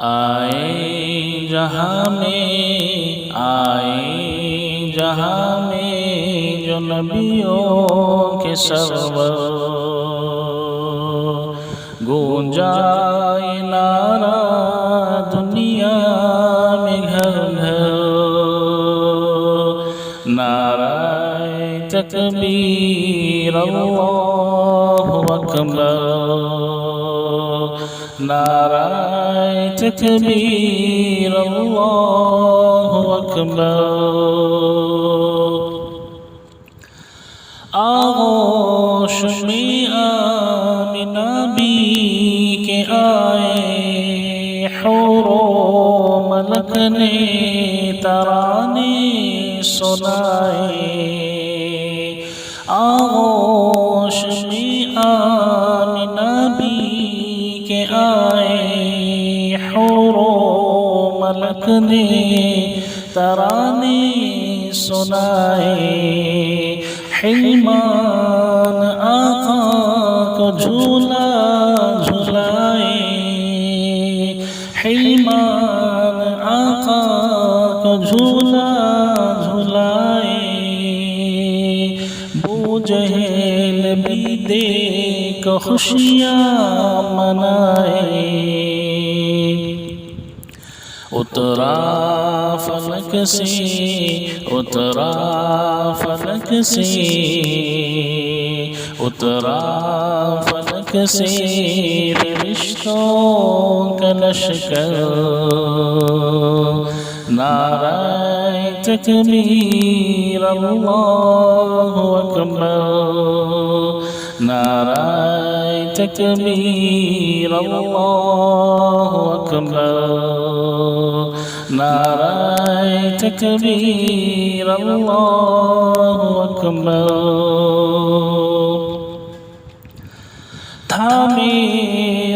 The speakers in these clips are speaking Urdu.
آئے جہاں میں جو نبیوں کے سرور، گونجائے نعرہ دنیا میں گھر گھر، نعرہ تکبیر اللہ اکبر، نعرہ تکبیر اللہ اکبر۔ آغوش میں آمنہ بھی کے آئے، حور و ملک نے ترانے سنائے، آغوش میں آمنہ بھی کے آئے، حور و ملک نے ترانے سنائے، حلمان آقا کو جھولا جھلائے، حلمان آقا کو جھولا جھلائے، بو جہل بھی دیکھ خوشیاں منائے، اترا فلک سے اترا فلک سے اترا فلک سے فرشتوں کا لشکر، نعرہ تکبیر اللہ اکبر، نعرہ تکبیر اللہ اکبر، نعرہ تکبیر اللہ اکبر۔ تھامے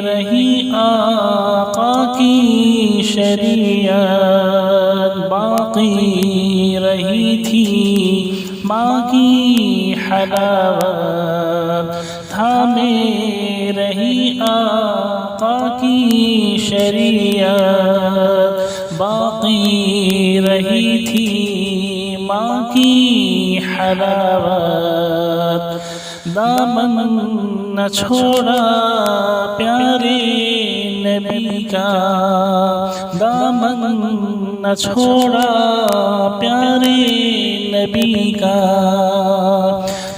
رہی آقا کی شریعت، باقی رہی تھی ماں کی حلاوت، تھامے رہی آقا کی شریعت، باقی رہی تھی ماں کی حلاوت، دامن نہ چھوڑا پیارے نبی کا، دامن نہ چھوڑا پیارے نبی کا،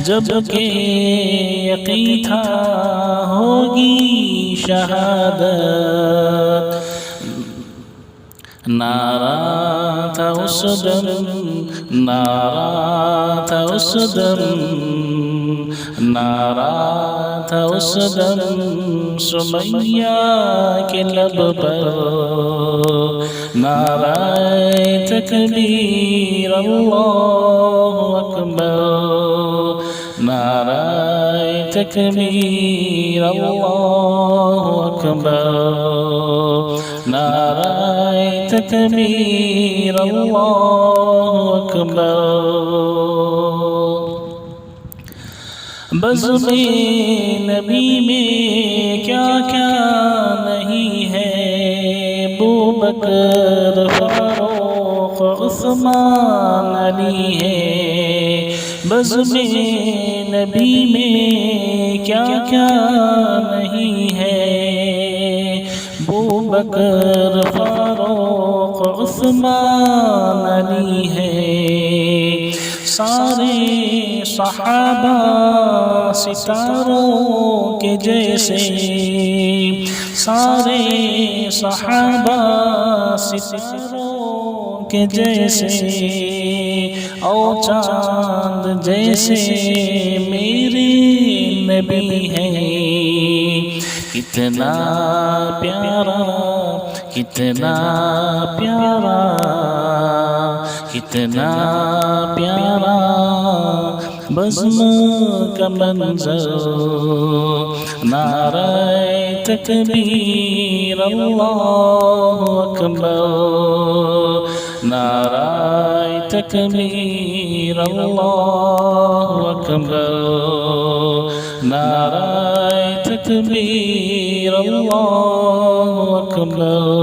جب کہ یقین تھا ہوگی شہادت، نعرہ تھا اس دم، نعرہ تھا اس دم، نعرہ تھا اس دم سمیہ کے لب پر، نعرہ تکبیر اللہ اکبر، نعرہ تکبیر اللہ اکبر، نعرہ تکبیر اللہ اکبر۔ بزم نبی میں کیا کیا نہیں ہے، ابوبکر فاروق عثمان علی ہے، بزم نبی میں کیا کیا نہیں ہے، ابوبکر فاروق عثمان علی ہے، سارے صحابہ ستاروں کے جیسے، سارے صحابہ ستاروں کے جیسے، اور چاند جیسے میرے نبی ہیں، کتنا پیارا کتنا پیارا کتنا پیارا بزم کا منظر، نعرہ تکبیر اللہ اکبر، نعرہ تکبیر اللہ اکبر، نعرہ تکبیر اللہ اکبر۔